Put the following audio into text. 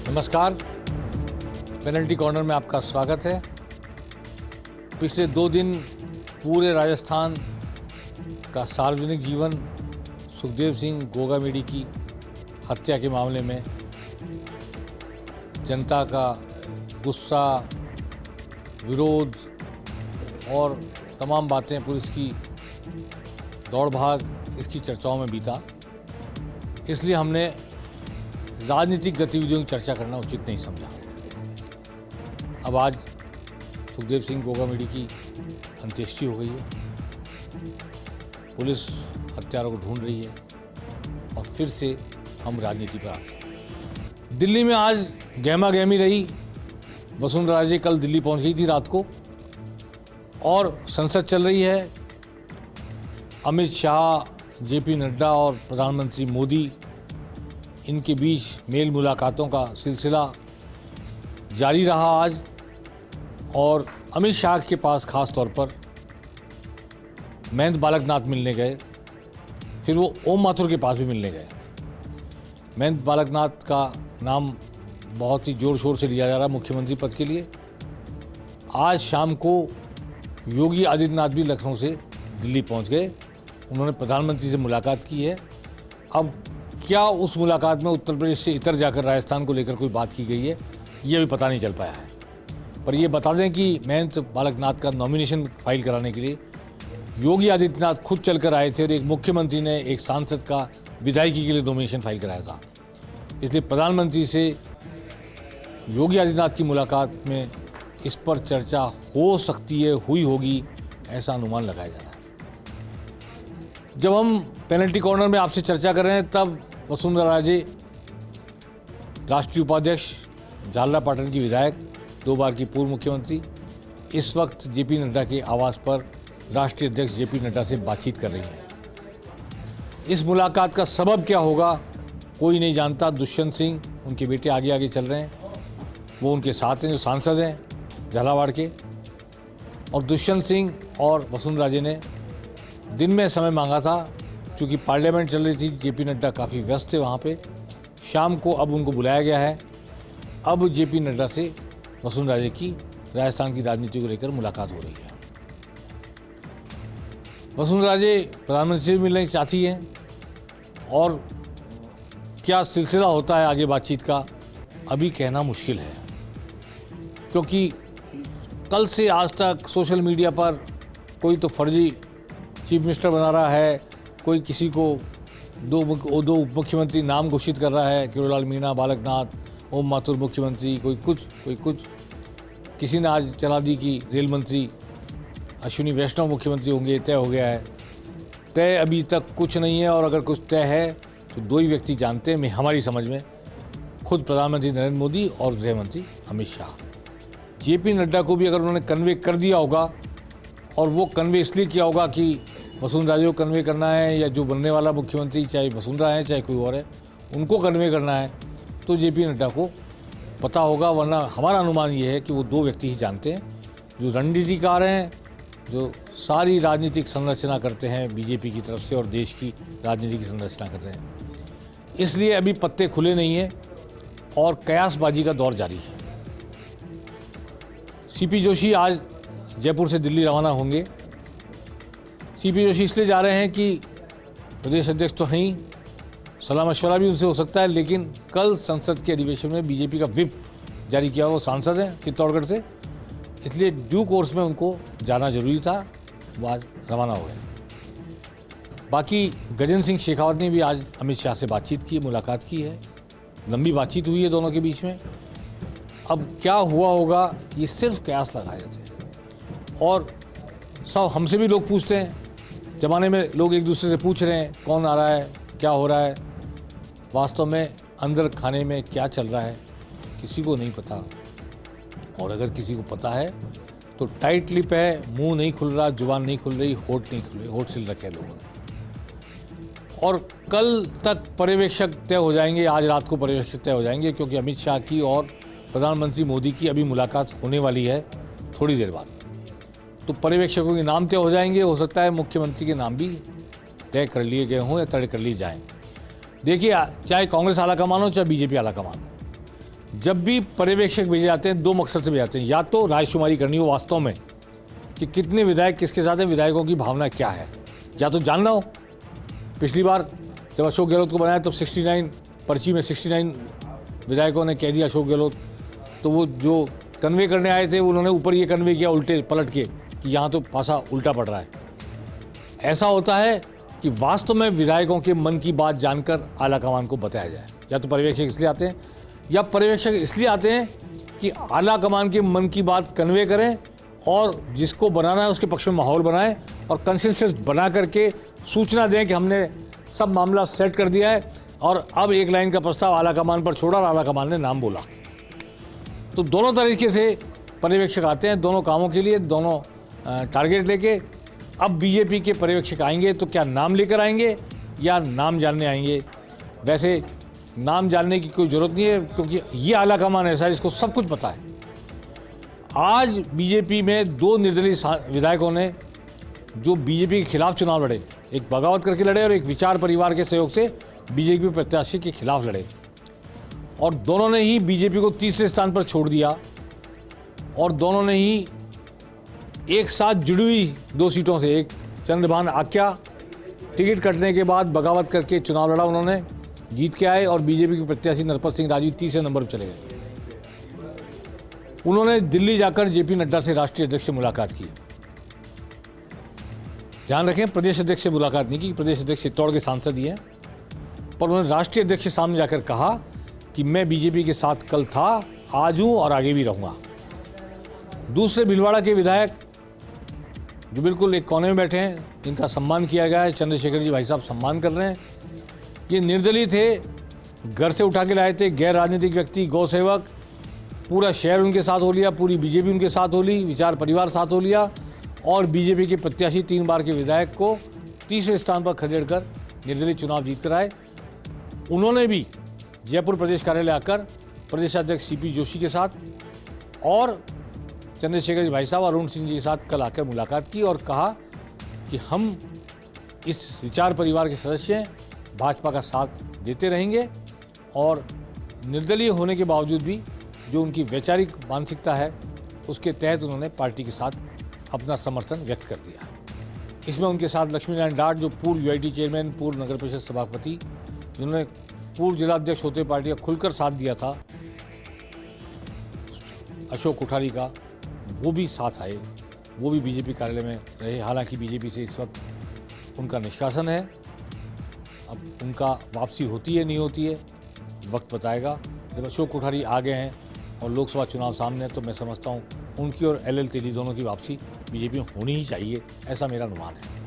नमस्कार, penalty corner में आपका स्वागत है। पिछले 2 दिन पूरे राजस्थान का सार्वजनिक जीवन सुखदेव सिंह गोगामेडी की हत्या के मामले में जनता का गुस्सा, विरोध और तमाम बातें, पुलिस की दौड़ भाग, इसकी चर्चाओं में बीता। इसलिए हमने राजनीतिक गतिविधियों की चर्चा करना उचित नहीं समझा। अब आज सुखदेव सिंह गोगामेडी की अंत्येष्टि हो गई है। पुलिस हत्यारों को ढूंढ रही है और फिर से हम राजनीति पर आते हैं। दिल्ली में आज गहमा गहमी रही। वसुंधरा राजे कल दिल्ली पहुंच गई थी रात को और संसद चल रही है। अमित शाह, जेपी नड्डा और प्रधानमंत्री मोदी, इनके बीच मेल मुलाकातों का सिलसिला जारी रहा आज। और अमित शाह के पास खास तौर पर महंत बालकनाथ मिलने गए, फिर वो ओम माथुर के पास भी मिलने गए। महंत बालकनाथ का नाम बहुत ही जोर शोर से लिया जा रहा है मुख्यमंत्री पद के लिए। आज शाम को योगी आदित्यनाथ भी लखनऊ से दिल्ली पहुंच गए। उन्होंने प्रधानमंत्री से मुलाकात की है। अब क्या उस मुलाकात में उत्तर प्रदेश से इतर जाकर राजस्थान को लेकर कोई बात की गई है, ये भी पता नहीं चल पाया है। पर ये बता दें कि महंत बालकनाथ का नॉमिनेशन फाइल कराने के लिए योगी आदित्यनाथ खुद चलकर आए थे और एक मुख्यमंत्री ने एक सांसद का विधायकी के लिए नॉमिनेशन फाइल कराया था। इसलिए प्रधानमंत्री से योगी आदित्यनाथ की मुलाकात में इस पर चर्चा हो सकती है, हुई होगी, ऐसा अनुमान लगाया जा रहा है। जब हम पेनल्टी कॉर्नर में आपसे चर्चा कर रहे हैं तब वसुंधरा राजे, राष्ट्रीय उपाध्यक्ष, झालरापाटन की विधायक, 2 बार की पूर्व मुख्यमंत्री, इस वक्त जेपी नड्डा के आवास पर राष्ट्रीय अध्यक्ष जेपी नड्डा से बातचीत कर रही हैं। इस मुलाकात का सबब क्या होगा कोई नहीं जानता। दुष्यंत सिंह, उनके बेटे, आगे आगे चल रहे हैं। वो उनके साथ हैं, जो सांसद हैं झालावाड़ के। और दुष्यंत सिंह और वसुंधरा राजे ने दिन में समय मांगा था, क्योंकि पार्लियामेंट चल रही थी। जेपी नड्डा काफ़ी व्यस्त थे वहाँ पे। शाम को अब उनको बुलाया गया है। अब जेपी नड्डा से वसुंधरा राजे की राजस्थान की राजनीति को लेकर मुलाकात हो रही है। वसुंधरा राजे प्रधानमंत्री से मिलना चाहती हैं और क्या सिलसिला होता है आगे बातचीत का, अभी कहना मुश्किल है। क्योंकि कल से आज तक सोशल मीडिया पर कोई तो फर्जी चीफ मिनिस्टर बना रहा है, कोई किसी को दो उप मुख्यमंत्री नाम घोषित कर रहा है, किरोड़लाल मीणा, बालकनाथ, ओम माथुर मुख्यमंत्री, कोई कुछ। किसी ने आज चला दी कि रेल मंत्री अश्विनी वैष्णव मुख्यमंत्री होंगे, तय हो गया है। तय अभी तक कुछ नहीं है, और अगर कुछ तय है तो 2 ही व्यक्ति जानते हैं हमारी समझ में, खुद प्रधानमंत्री नरेंद्र मोदी और गृह मंत्री अमित शाह। जेपी नड्डा को भी अगर उन्होंने कन्वे कर दिया होगा, और वो कन्वे इसलिए किया होगा कि वसुंधरा राजे को कन्वे करना है, या जो बनने वाला मुख्यमंत्री, चाहे वसुंधरा है चाहे कोई और है, उनको कन्वे करना है, तो जेपी नड्डा को पता होगा। वरना हमारा अनुमान ये है कि वो 2 व्यक्ति ही जानते हैं, जो रणनीतिकार हैं, जो सारी राजनीतिक संरचना करते हैं बीजेपी की तरफ से और देश की राजनीति की संरचना कर रहे हैं। इसलिए अभी पत्ते खुले नहीं हैं और कयासबाजी का दौर जारी है। सीपी जोशी आज जयपुर से दिल्ली रवाना होंगे। सीपी जोशी इसलिए जा रहे हैं कि प्रदेश अध्यक्ष तो हैं ही, सलाह मशवरा भी उनसे हो सकता है, लेकिन कल संसद के अधिवेशन में बीजेपी का व्हिप जारी किया, वो सांसद हैं चित्तौड़गढ़ से, इसलिए ड्यू कोर्स में उनको जाना जरूरी था। वो आज रवाना हो गए। बाकी गजेंद्र सिंह शेखावत ने भी आज अमित शाह से बातचीत की, मुलाकात की है। लंबी बातचीत हुई है दोनों के बीच में। अब क्या हुआ होगा ये सिर्फ कयास लगाए जाते हैं, और सब हमसे भी लोग पूछते हैं। ज़माने में लोग एक दूसरे से पूछ रहे हैं कौन आ रहा है, क्या हो रहा है। वास्तव में अंदर खाने में क्या चल रहा है किसी को नहीं पता, और अगर किसी को पता है तो टाइट लिप है, मुंह नहीं खुल रहा, जुबान नहीं खुल रही, होठ नहीं खुल रही, होठ सिल रखे लोगों ने। और कल तक पर्यवेक्षक तय हो जाएंगे, आज रात को पर्यवेक्षक तय हो जाएंगे, क्योंकि अमित शाह की और प्रधानमंत्री मोदी की अभी मुलाकात होने वाली है थोड़ी देर बाद। तो पर्यवेक्षकों के नाम तय हो जाएंगे। हो सकता है मुख्यमंत्री के नाम भी तय कर लिए गए हों या तय कर लिए जाएं। देखिए, चाहे कांग्रेस आला कमान हो चाहे बीजेपी आला कमान हो, जब भी पर्यवेक्षक भेजे जाते हैं दो मकसद से भेजे जाते हैं। या तो रायशुमारी करनी हो वास्तव में कि कितने विधायक किसके साथ हैं, विधायकों की भावना क्या है, या तो जानना हो। पिछली बार जब अशोक गहलोत को बनाया तब 69 पर्ची में 69 विधायकों ने कह दिया अशोक गहलोत, तो वो जो कन्वे करने आए थे उन्होंने ऊपर ये कन्वे किया उल्टे पलट के कि यहाँ तो पासा उल्टा पड़ रहा है। ऐसा होता है कि वास्तव में विधायकों के मन की बात जानकर आलाकमान को बताया जाए। या तो पर्यवेक्षक इसलिए आते हैं या पर्यवेक्षक इसलिए आते हैं कि आलाकमान के मन की बात कन्वे करें और जिसको बनाना है उसके पक्ष में माहौल बनाएं और कंसेंसस बना करके सूचना दें कि हमने सब मामला सेट कर दिया है और अब एक लाइन का प्रस्ताव आलाकमान पर छोड़ा और आलाकमान ने नाम बोला। तो दोनों तरीके से पर्यवेक्षक आते हैं, दोनों कामों के लिए, दोनों टारगेट लेके। अब बीजेपी के पर्यवेक्षक आएंगे तो क्या नाम लेकर आएंगे या नाम जानने आएंगे? वैसे नाम जानने की कोई ज़रूरत नहीं है क्योंकि ये आलाकमान ऐसा है जिसको सब कुछ पता है। आज बीजेपी में दो निर्दलीय विधायकों ने जो बीजेपी के खिलाफ चुनाव लड़े, एक बगावत करके लड़े और एक विचार परिवार के सहयोग से बीजेपी प्रत्याशी के खिलाफ लड़े, और दोनों ने ही बीजेपी को तीसरे स्थान पर छोड़ दिया और दोनों ने ही एक साथ जुड़ी हुई दो सीटों से, एक चंद्रभान आक्या टिकट कटने के बाद बगावत करके चुनाव लड़ा, उन्होंने जीत के आए और बीजेपी के प्रत्याशी नरपत सिंह राजवी तीसरे नंबर पर चले गए। उन्होंने दिल्ली जाकर जेपी नड्डा से राष्ट्रीय अध्यक्ष से मुलाकात की। ध्यान रखें, प्रदेश अध्यक्ष से मुलाकात नहीं की, प्रदेश अध्यक्ष चित्तौड़ के सांसद ही हैं, पर उन्होंने राष्ट्रीय अध्यक्ष के सामने जाकर कहा कि मैं बीजेपी के साथ कल था, आज हूं और आगे भी रहूंगा। दूसरे भीलवाड़ा के विधायक जो बिल्कुल एक कोने में बैठे हैं, जिनका सम्मान किया गया है, चंद्रशेखर जी भाई साहब सम्मान कर रहे हैं, ये निर्दलीय थे, घर से उठा के लाए थे, गैर राजनीतिक व्यक्ति, गौ सेवक, पूरा शहर उनके साथ हो लिया, पूरी बीजेपी उनके साथ हो ली, विचार परिवार साथ हो लिया और बीजेपी के प्रत्याशी 3 बार के विधायक को तीसरे स्थान पर खदेड़कर निर्दलीय चुनाव जीत कर आए। उन्होंने भी जयपुर प्रदेश कार्यालय आकर प्रदेशाध्यक्ष सीपी जोशी के साथ और चंद्रशेखर जी भाई साहब अरुण सिंह जी के साथ कल आकर मुलाकात की और कहा कि हम इस विचार परिवार के सदस्य हैं, भाजपा का साथ देते रहेंगे और निर्दलीय होने के बावजूद भी जो उनकी वैचारिक मानसिकता है उसके तहत उन्होंने पार्टी के साथ अपना समर्थन व्यक्त कर दिया। इसमें उनके साथ लक्ष्मी नारायण डाट जो पूर्व यूआईटी चेयरमैन, पूर्व नगर परिषद सभापति, जिन्होंने पूर्व जिलाध्यक्ष होते पार्टी का खुलकर साथ दिया था, अशोक कोठारी का, वो भी साथ आए, वो भी बीजेपी कार्यालय में रहे। हालांकि बीजेपी से इस वक्त उनका निष्कासन है, अब उनका वापसी होती है नहीं होती है वक्त बताएगा। जब अशोक कोठारी आ गए हैं और लोकसभा चुनाव सामने है तो मैं समझता हूँ उनकी और एलएल तेली दोनों की वापसी बीजेपी में होनी ही चाहिए, ऐसा मेरा अनुमान है।